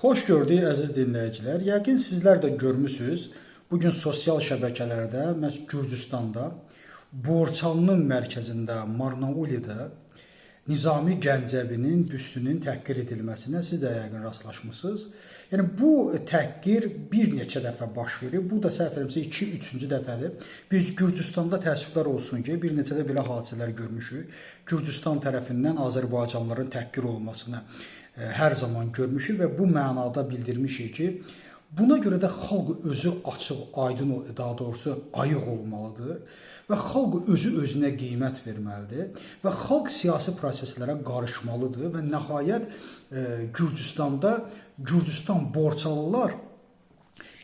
Xoş gördük əziz dinləyicilər. Yəqin sizlər də görmüsünüz. Bugün sosial şəbəkələrdə, məhz Gürcüstanda, Borçalının mərkəzində, Marnaulidə Nizami Gəncəvinin büstünün təhqir edilməsinə siz də yəqin rastlaşmısınız. Yəni bu təhqir bir neçə dəfə baş verib. Bu da səhv etmirəmsə 2-3-cü dəfədir. Biz Gürcüstanda təəssüflər olsun ki, bir neçə də belə hadisələr görmüşük. Gürcüstan tərəfindən Azərbaycanlıların təhqir olunmasını hər zaman görmüşük və bu mənada bildirmişik ki, buna görə də xalq özü açıq, aydın, daha doğrusu ayıq olmalıdır və xalq özü özünə qiymət verməlidir və xalq siyasi proseslərə qarışmalıdır və nəhayət Gürcüstanda Gürcüstan Borçalılar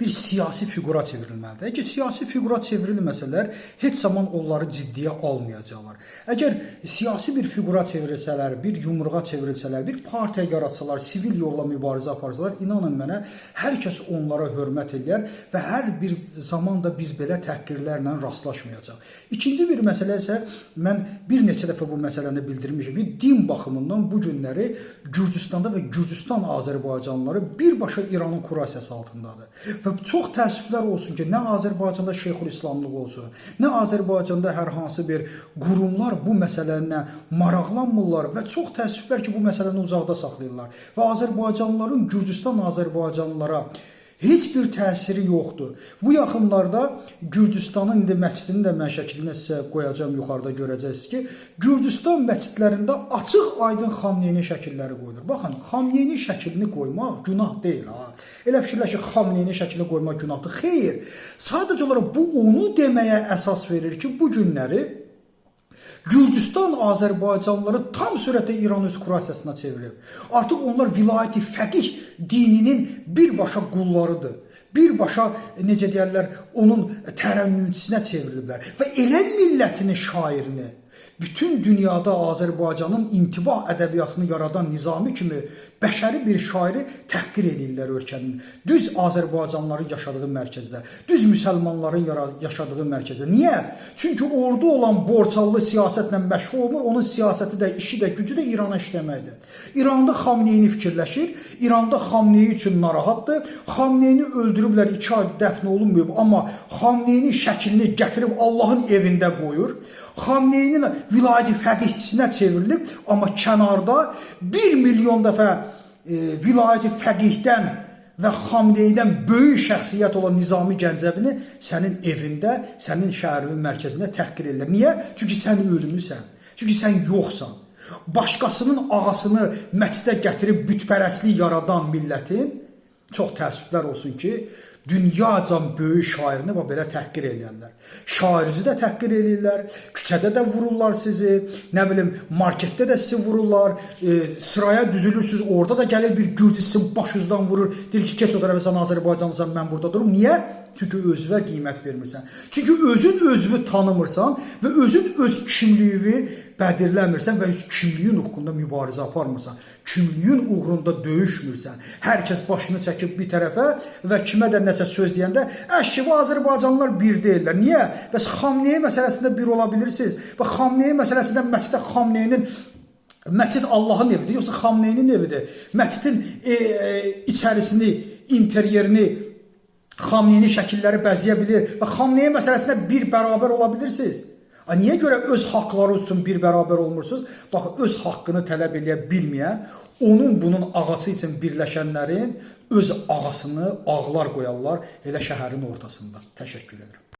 bir siyasi figura çevrilməlidir. Əgər siyasi figura çevrilməsələr, heç zaman onları ciddiyə almayacaqlar. Əgər siyasi bir figura çevrilsələr, bir yumruğa çevrilsələr, bir partiya yaratsalar, sivil yolla mübarizə aparsalar, inanın mənə, hər kəs onlara hörmət edər və hər bir zaman da biz belə təhqirlərlə rastlaşmayacaq. İkinci bir məsələ isə, mən bir neçə dəfə bu məsələni bildirmişim, bir din baxımından bu günləri Gürcüstanda və Gürcüstan Azərbaycanlıları birbaşa İranın kurasiyası altındadır. Və çox təəssüflər olsun ki, nə Azərbaycanda Şeyxülislamlıq olsun, nə Azərbaycanda hər hansı bir qurumlar bu məsələyə maraqlanmırlar və çox təəssüflər ki, bu məsələni uzaqda saxlayırlar. Və Azərbaycanlıların Gürcüstan Azərbaycanlılara heç bir təsiri yoxdur. Bu yaxınlarda Gürcüstanın indi məscidini də mən şəklinə sizə qoyacağım, yuxarıda görəcəksiniz ki, Gürcüstan məscidlərində açıq aydın Xamneyni şəkilləri qoyulur. Baxın, Xamneyni şəklini qoymaq günah deyil. Elə fikirlər ki, Xamneyni şəklini qoymaq günahdır. Xeyr, sadəcə olaraq bu onu deməyə əsas verir ki, bu günləri Gürcüstan Azərbaycanlıları tam sürətlə İran öz kurasiyasına çevirib. Artıq onlar vilayəti fəqih dininin birbaşa qullarıdır. Birbaşa, necə deyərlər, onun tərənnümçisinə çevriliblər. Və elə millətinin şairini, bütün dünyada Azərbaycanın intibah ədəbiyyatını yaradan Nizami kimi bəşəri bir şairi təhqir edirlər ölkənin. Düz Azərbaycanlıların yaşadığı mərkəzdə, düz müsəlmanların yaşadığı mərkəzdə. Niyə? Çünki orada olan Borçalı siyasətlə məşğul olmur, onun siyasəti də, işi də, gücü də İrana işləməkdir. İranda Xamneyni fikirləşir, İranda Xamneyi üçün narahatdır. Xamneyni öldürüblər, 2 ay dəfn olunmayıb, amma Xamneyni şəklini gətirib Allahın evində qoyur. Xamneynin vilayəti fəqihçisinə çevrilib, amma kənarda 1 milyon dəfə vilayəti fəqihdən və Xamneydən böyük şəxsiyyət olan Nizami Gəncəvini sənin evində, sənin şəhərinin mərkəzində təhqir edirlər. Niyə? Çünki sən ölümlüsən, çünki sən yoxsan. Başqasının ağasını məscidə gətirib bütpərəstlik yaradan millətin, çox təəssüflər olsun ki, dünyaca böyük şairini belə təhqir edirlər. Şairinizi də təhqir edirlər, küçədə də vururlar sizi, nə bilim, marketdə də sizi vururlar, sıraya düzülürsünüz, orada da gəlir bir gürcü sizin başınızdan vurur, deyir ki, keç o tərəfə, sən Azərbaycanlısan, mən burada durum. Niyə? Çünki özünə qiymət vermirsən. Çünki özün özünü tanımırsan və özün öz kimliyini bədirləmirsən və öz kimliyin uğrunda mübarizə aparmırsan. Kimliyin uğrunda döyüşmürsən. Hər kəs başını çəkib bir tərəfə və kimə də nəsə söz deyəndə, əşki, bu Azərbaycanlılar bir deyirlər. Niyə? Bəs Xamneyi məsələsində bir ola bilirsiniz. Və Xamneyi məsələsində məscidə Xamneyinin, məscid Allahın evidir, yoxsa Xamneyinin evidir. Məscidin içərisini, interyerini Xamneyni şəkilləri bəzəyə bilir və Xamneyi məsələsində bir bərabər ola bilirsiniz. Niyə görə öz haqları üçün bir bərabər olmursunuz? Bax, öz haqqını tələb edə bilməyən, onun bunun ağası üçün birləşənlərin öz ağasını ağlar qoyarlar elə şəhərin ortasında. Təşəkkür edirəm.